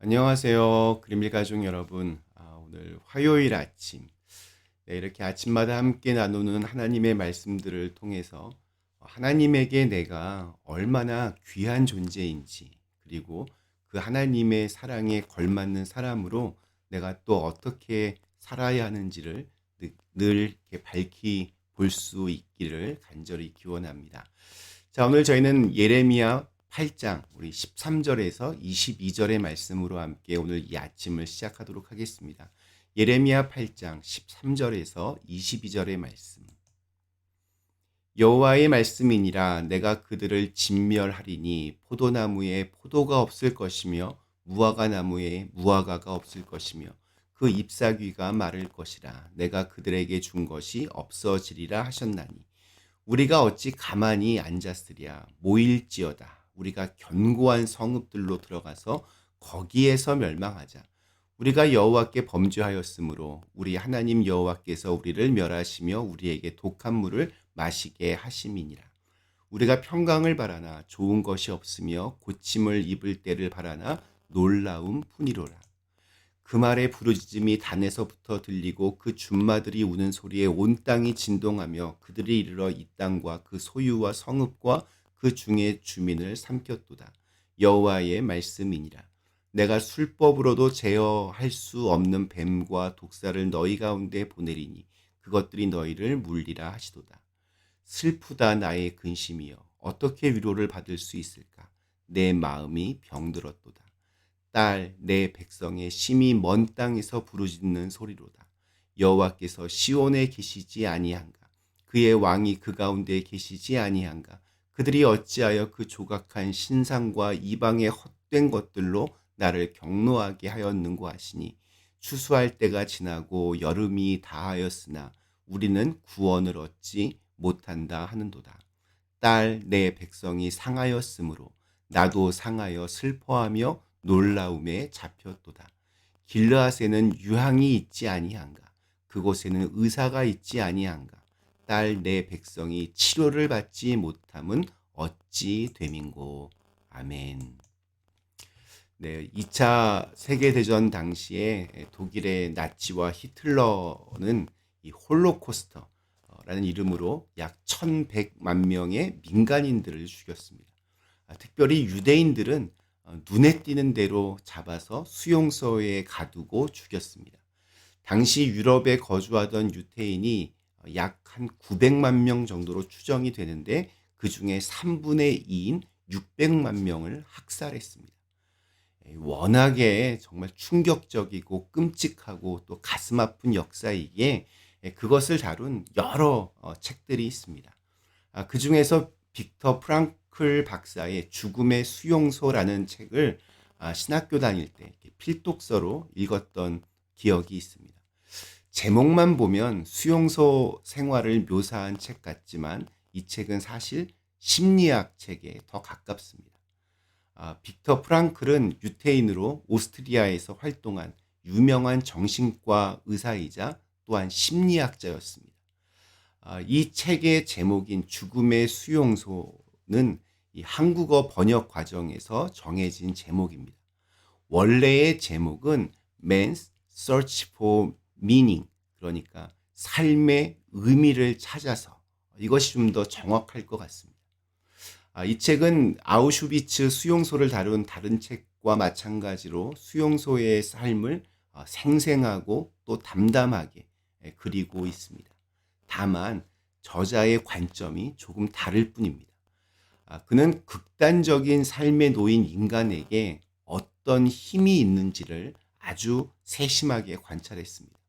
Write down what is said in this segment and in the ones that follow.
안녕하세요. 그림일 가족 여러분. 오늘 화요일 아침. 네, 이렇게 아침마다 함께 나누는 하나님의 말씀들을 통해서 하나님에게 내가 얼마나 귀한 존재인지, 그리고 그 하나님의 사랑에 걸맞는 사람으로 내가 또 어떻게 살아야 하는지를 늘 이렇게 밝히 볼 수 있기를 간절히 기원합니다. 자, 오늘 저희는 예레미야 8장 우리 13절에서 22절의 말씀으로 함께 오늘 이 아침을 시작하도록 하겠습니다. 예레미야 8장 13절에서 22절의 말씀. 여호와의 말씀이니라. 내가 그들을 진멸하리니 포도나무에 포도가 없을 것이며 무화과 나무에 무화과가 없을 것이며 그 잎사귀가 마를 것이라. 내가 그들에게 준 것이 없어지리라 하셨나니 우리가 어찌 가만히 앉았으랴. 모일지어다. 우리가 견고한 성읍들로 들어가서 거기에서 멸망하자. 우리가 여호와께 범죄하였으므로 우리 하나님 여호와께서 우리를 멸하시며 우리에게 독한 물을 마시게 하심이니라. 우리가 평강을 바라나 좋은 것이 없으며 고침을 입을 때를 바라나 놀라움 뿐이로라. 그 말에 부르짖음이 단에서부터 들리고 그 준마들이 우는 소리에 온 땅이 진동하며 그들이 이르러 이 땅과 그 소유와 성읍과 그 중에 주민을 삼켰도다. 여호와의 말씀이니라. 내가 술법으로도 제어할 수 없는 뱀과 독사를 너희 가운데 보내리니 그것들이 너희를 물리라 하시도다. 슬프다 나의 근심이여. 어떻게 위로를 받을 수 있을까? 내 마음이 병들었도다. 딸, 내 백성의 심히 먼 땅에서 부르짖는 소리로다. 여호와께서 시온에 계시지 아니한가? 그의 왕이 그 가운데 계시지 아니한가? 그들이 어찌하여 그 조각한 신상과 이방의 헛된 것들로 나를 경노하게 하였는고 하시니 추수할 때가 지나고 여름이 다하였으나 우리는 구원을 얻지 못한다 하는도다. 딸, 내 백성이 상하였으므로 나도 상하여 슬퍼하며 놀라움에 잡혔도다. 길르앗에는 유황이 있지 아니한가? 그곳에는 의사가 있지 아니한가? 딸, 내 백성이 치료를 받지 못함은 어찌 됨인고. 아멘. 네, 2차 세계대전 당시에 독일의 나치와 히틀러는 이 홀로코스터라는 이름으로 약 1100만 명의 민간인들을 죽였습니다. 특별히 유대인들은 눈에 띄는 대로 잡아서 수용소에 가두고 죽였습니다. 당시 유럽에 거주하던 유태인이 약 한 900만 명 정도로 추정이 되는데 그 중에 3분의 2인 600만 명을 학살했습니다. 워낙에 정말 충격적이고 끔찍하고 또 가슴 아픈 역사이기에 그것을 다룬 여러 책들이 있습니다. 그 중에서 빅터 프랑클 박사의 죽음의 수용소라는 책을 신학교 다닐 때 필독서로 읽었던 기억이 있습니다. 제목만 보면 수용소 생활을 묘사한 책 같지만 이 책은 사실 심리학 책에 더 가깝습니다. 빅터 프랑클은 유태인으로 오스트리아에서 활동한 유명한 정신과 의사이자 또한 심리학자였습니다. 이 책의 제목인 죽음의 수용소는 이 한국어 번역 과정에서 정해진 제목입니다. 원래의 제목은 Man's Search for Meaning, 그러니까 삶의 의미를 찾아서, 이것이 좀 더 정확할 것 같습니다. 이 책은 아우슈비츠 수용소를 다룬 다른 책과 마찬가지로 수용소의 삶을 생생하고 또 담담하게 그리고 있습니다. 다만 저자의 관점이 조금 다를 뿐입니다. 그는 극단적인 삶에 놓인 인간에게 어떤 힘이 있는지를 아주 세심하게 관찰했습니다.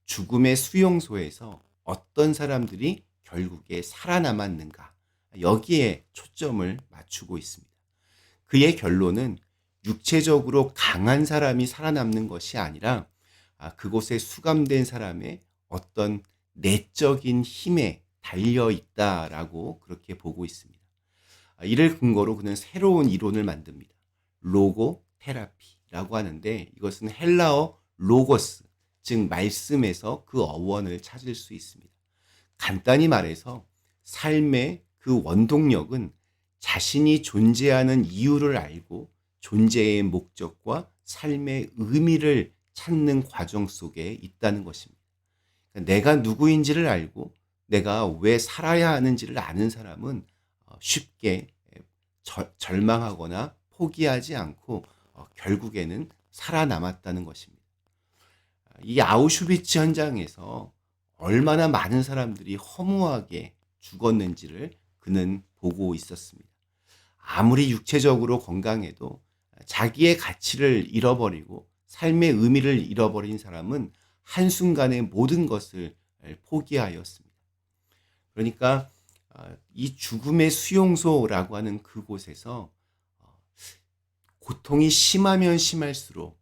죽음의 수용소에서 어떤 사람들이 결국에 살아남았는가, 여기에 초점을 맞추고 있습니다. 그의 결론은 육체적으로 강한 사람이 살아남는 것이 아니라 그곳에 수감된 사람의 어떤 내적인 힘에 달려 있다라고 그렇게 보고 있습니다. 이를 근거로 그는 새로운 이론을 만듭니다. 로고 테라피라고 하는데 이것은 헬라어 로고스, 즉 말씀에서 그 어원을 찾을 수 있습니다. 간단히 말해서 삶의 그 원동력은 자신이 존재하는 이유를 알고 존재의 목적과 삶의 의미를 찾는 과정 속에 있다는 것입니다. 그러니까 내가 누구인지를 알고 내가 왜 살아야 하는지를 아는 사람은 쉽게 절망하거나 포기하지 않고 결국에는 살아남았다는 것입니다. 이 아우슈비츠 현장에서 얼마나 많은 사람들이 허무하게 죽었는지를 그는 보고 있었습니다. 아무리 육체적으로 건강해도 자기의 가치를 잃어버리고 삶의 의미를 잃어버린 사람은 한순간에 모든 것을 포기하였습니다. 그러니까 이 죽음의 수용소라고 하는 그곳에서 고통이 심하면 심할수록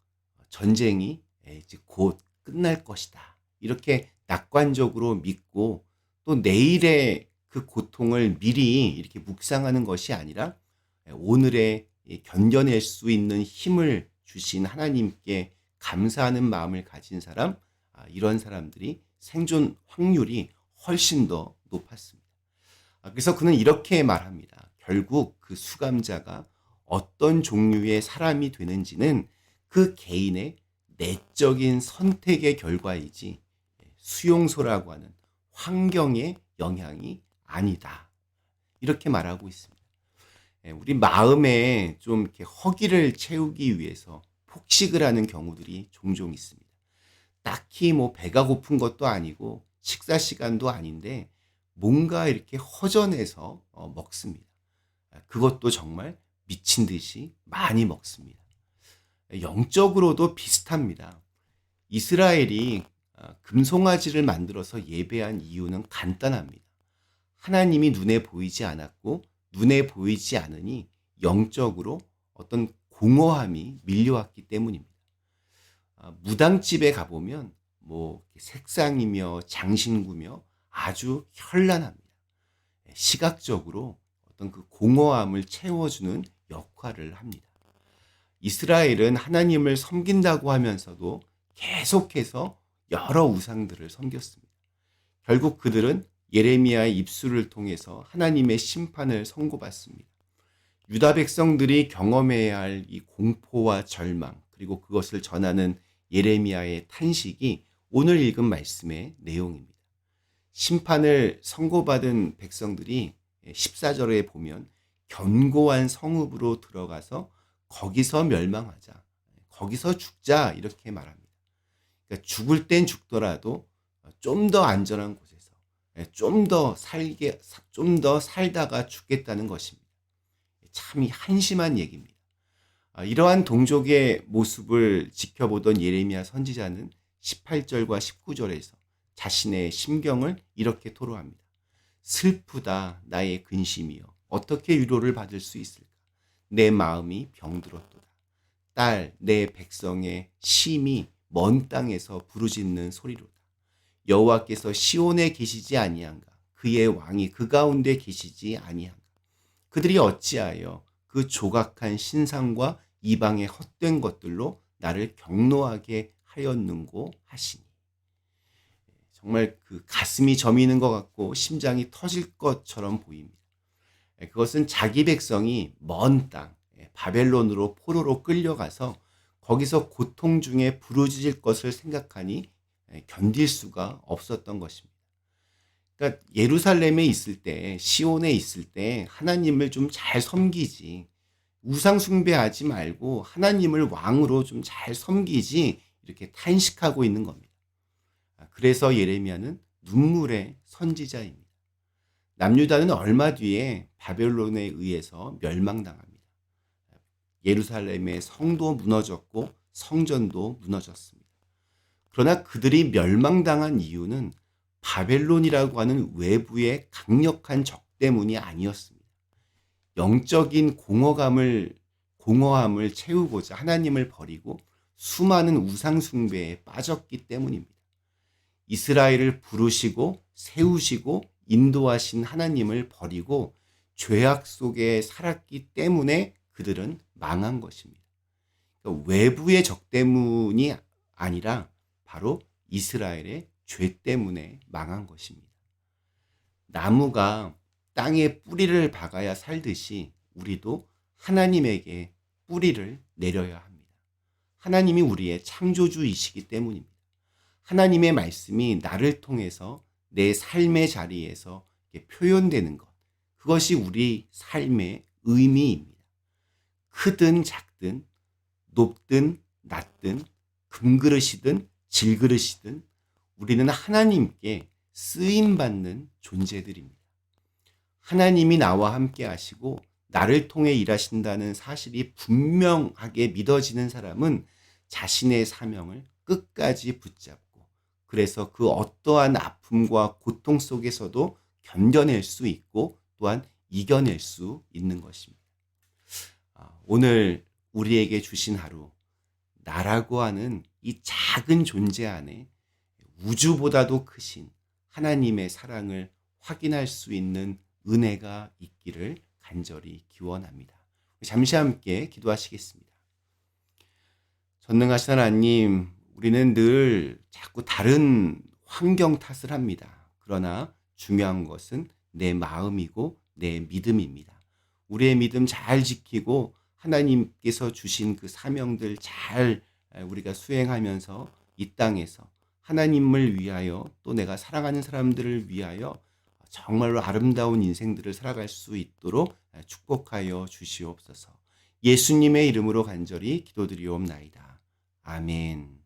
전쟁이 이제 곧 끝날 것이다. 이렇게 낙관적으로 믿고 또 내일의 그 고통을 미리 이렇게 묵상하는 것이 아니라 오늘의 견뎌낼 수 있는 힘을 주신 하나님께 감사하는 마음을 가진 사람, 이런 사람들이 생존 확률이 훨씬 더 높았습니다. 그래서 그는 이렇게 말합니다. 결국 그 수감자가 어떤 종류의 사람이 되는지는 그 개인의 내적인 선택의 결과이지 수용소라고 하는 환경의 영향이 아니다. 이렇게 말하고 있습니다. 우리 마음에 좀 이렇게 허기를 채우기 위해서 폭식을 하는 경우들이 종종 있습니다. 딱히 뭐 배가 고픈 것도 아니고 식사 시간도 아닌데 뭔가 이렇게 허전해서 먹습니다. 그것도 정말 미친 듯이 많이 먹습니다. 영적으로도 비슷합니다. 이스라엘이 금송아지를 만들어서 예배한 이유는 간단합니다. 하나님이 눈에 보이지 않았고 눈에 보이지 않으니 영적으로 어떤 공허함이 밀려왔기 때문입니다. 무당집에 가보면 뭐 색상이며 장신구며 아주 현란합니다. 시각적으로 어떤 그 공허함을 채워주는 역할을 합니다. 이스라엘은 하나님을 섬긴다고 하면서도 계속해서 여러 우상들을 섬겼습니다. 결국 그들은 예레미야의 입술을 통해서 하나님의 심판을 선고받습니다. 유다 백성들이 경험해야 할 이 공포와 절망, 그리고 그것을 전하는 예레미야의 탄식이 오늘 읽은 말씀의 내용입니다. 심판을 선고받은 백성들이 14절에 보면 견고한 성읍으로 들어가서 거기서 멸망하자, 거기서 죽자 이렇게 말합니다. 그러니까 죽을 땐 죽더라도 좀 더 안전한 곳에서 좀 더 살다가 죽겠다는 것입니다. 참 한심한 얘기입니다. 이러한 동족의 모습을 지켜보던 예레미야 선지자는 18절과 19절에서 자신의 심경을 이렇게 토로합니다. 슬프다 나의 근심이여 어떻게 위로를 받을 수 있을까? 내 마음이 병들었도다. 딸 내 백성의 심이 먼 땅에서 부르짖는 소리로다. 여호와께서 시온에 계시지 아니한가? 그의 왕이 그 가운데 계시지 아니한가? 그들이 어찌하여 그 조각한 신상과 이방의 헛된 것들로 나를 경노하게 하였는고 하시니. 정말 그 가슴이 저미는 것 같고 심장이 터질 것처럼 보입니다. 그것은 자기 백성이 먼 땅, 바벨론으로 포로로 끌려가서 거기서 고통 중에 부르짖을 것을 생각하니 견딜 수가 없었던 것입니다. 그러니까 예루살렘에 있을 때, 시온에 있을 때 하나님을 좀 잘 섬기지, 우상 숭배하지 말고 하나님을 왕으로 좀 잘 섬기지, 이렇게 탄식하고 있는 겁니다. 그래서 예레미야는 눈물의 선지자입니다. 남유다는 얼마 뒤에 바벨론에 의해서 멸망당합니다. 예루살렘의 성도 무너졌고 성전도 무너졌습니다. 그러나 그들이 멸망당한 이유는 바벨론이라고 하는 외부의 강력한 적 때문이 아니었습니다. 영적인 공허함을 채우고자 하나님을 버리고 수많은 우상 숭배에 빠졌기 때문입니다. 이스라엘을 부르시고 세우시고 인도하신 하나님을 버리고 죄악 속에 살았기 때문에 그들은 망한 것입니다. 그러니까 외부의 적 때문이 아니라 바로 이스라엘의 죄 때문에 망한 것입니다. 나무가 땅에 뿌리를 박아야 살듯이 우리도 하나님에게 뿌리를 내려야 합니다. 하나님이 우리의 창조주이시기 때문입니다. 하나님의 말씀이 나를 통해서 내 삶의 자리에서 표현되는 것, 그것이 우리 삶의 의미입니다. 크든 작든 높든 낮든 금그릇이든 질그릇이든 우리는 하나님께 쓰임받는 존재들입니다. 하나님이 나와 함께 하시고 나를 통해 일하신다는 사실이 분명하게 믿어지는 사람은 자신의 사명을 끝까지 붙잡고 그래서 그 어떠한 아픔과 고통 속에서도 견뎌낼 수 있고 또한 이겨낼 수 있는 것입니다. 오늘 우리에게 주신 하루, 나라고 하는 이 작은 존재 안에 우주보다도 크신 하나님의 사랑을 확인할 수 있는 은혜가 있기를 간절히 기원합니다. 잠시 함께 기도하시겠습니다. 전능하신 하나님, 우리는 늘 자꾸 다른 환경 탓을 합니다. 그러나 중요한 것은 내 마음이고 내 믿음입니다. 우리의 믿음 잘 지키고 하나님께서 주신 그 사명들 잘 우리가 수행하면서 이 땅에서 하나님을 위하여 또 내가 사랑하는 사람들을 위하여 정말로 아름다운 인생들을 살아갈 수 있도록 축복하여 주시옵소서. 예수님의 이름으로 간절히 기도드리옵나이다. 아멘.